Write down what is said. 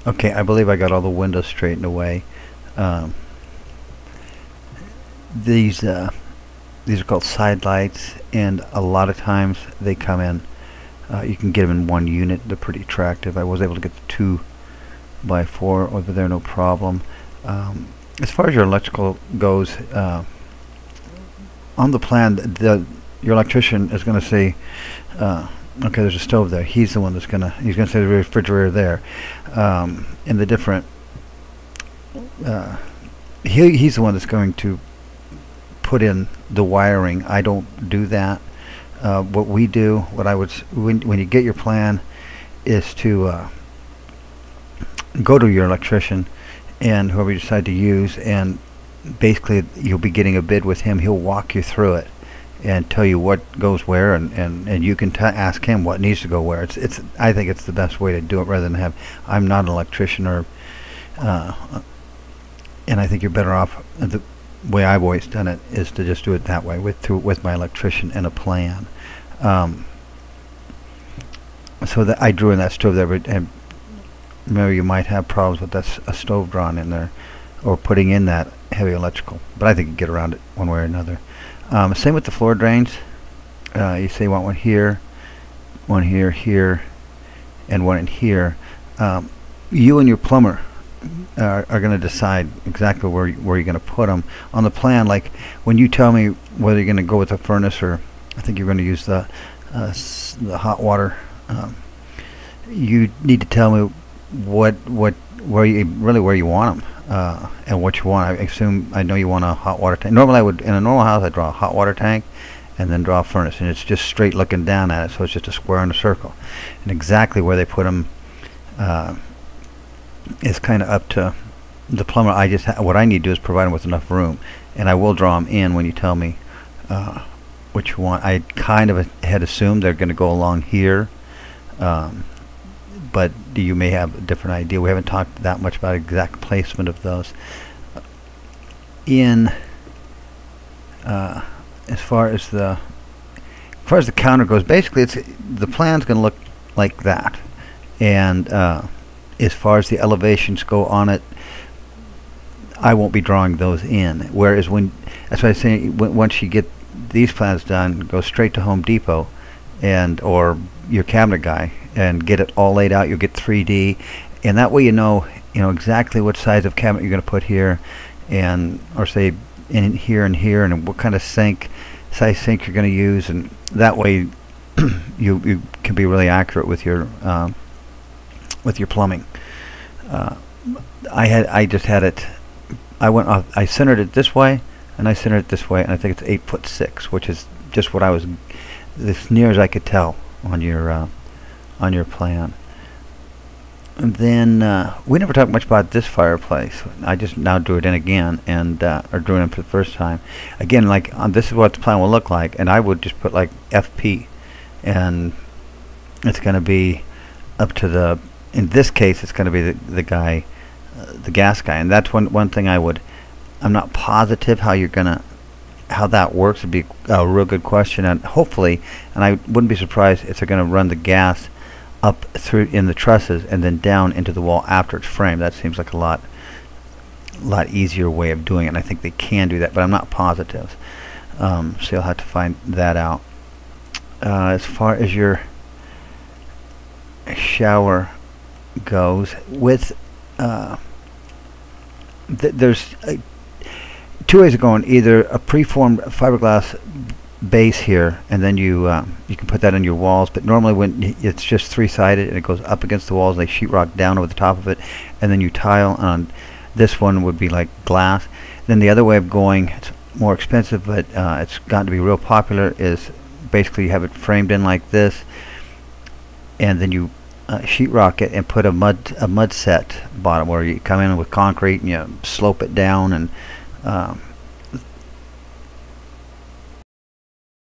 Okay, I believe I got all the windows straightened away. Um, these these are called side lights, and a lot of times they come in. You can get them in one unit. They're pretty attractive. I was able to get the 2x4 over there, no problem. As far as your electrical goes, on the plan, your electrician is going to say, okay, there's a stove there. He's the one that's he's gonna say the refrigerator there, and the different. He's the one that's going to put in the wiring. I don't do that. What we do, when you get your plan, is to go to your electrician and whoever you decide to use, and basically you'll be getting a bid with him. He'll walk you through it and tell you what goes where, and you can ask him what needs to go where. I think it's the best way to do it, rather than have. I'm not an electrician, or and I think you're better off. The way I've always done it is to just do it that way, with my electrician and a plan. So that I drew in that stove there, and remember, you might have problems with a stove drawn in there, or putting in that heavy electrical. But I think you can get around it one way or another. Same with the floor drains. You say you want one here, here, and one in here. You and your plumber are going to decide exactly where you're going to put them on the plan. Like when you tell me whether you're going to go with a furnace, or I think you're going to use the hot water, you need to tell me where you want them. And what you want. I know you want a hot water tank. Normally, in a normal house, I draw a hot water tank and then draw a furnace, and it's just straight looking down at it, so it's just a square and a circle. And exactly where they put them is kind of up to the plumber. What I need to do is provide them with enough room, and I will draw them in when you tell me what you want. I kind of had assumed they're going to go along here, but you may have a different idea. We haven't talked that much about exact placement of those. As far as the counter goes, basically the plan's going to look like that, and as far as the elevations go on it, I won't be drawing those in. Whereas that's why I say, once you get these plans done, go straight to Home Depot or your cabinet guy and get it all laid out. You'll get 3D, and that way you know exactly what size of cabinet you're going to put here, or say in here and here, and what kind of size sink you're going to use, and that way you can be really accurate with your plumbing. I just had it. I centered it this way, and I centered it this way, and I think it's 8'6", which is just what I was, as near as I could tell on your plan. And then we never talked much about this fireplace. I just now drew it in again, and or drew it in for the first time. Again, like this is what the plan will look like, and I would just put like FP, and it's going to be up to in this case, it's going to be the guy, the gas guy, and that's one thing I'm not positive how that works. Would be a real good question, and hopefully, and I wouldn't be surprised if they're going to run the gas up through in the trusses and then down into the wall after it's framed. That seems like a lot easier way of doing it, and I think they can do that, but I'm not positive. So you'll have to find that out. As far as your shower goes, with there's two ways of going. Either a preformed fiberglass base here, and then you can put that on your walls, but normally when it's just three-sided and it goes up against the walls, they sheetrock down over the top of it, and then you tile on. This one would be like glass. Then the other way of going, it's more expensive, but it's gotten to be real popular, is basically you have it framed in like this, and then you sheetrock it and put a mud set bottom, where you come in with concrete and you slope it down, and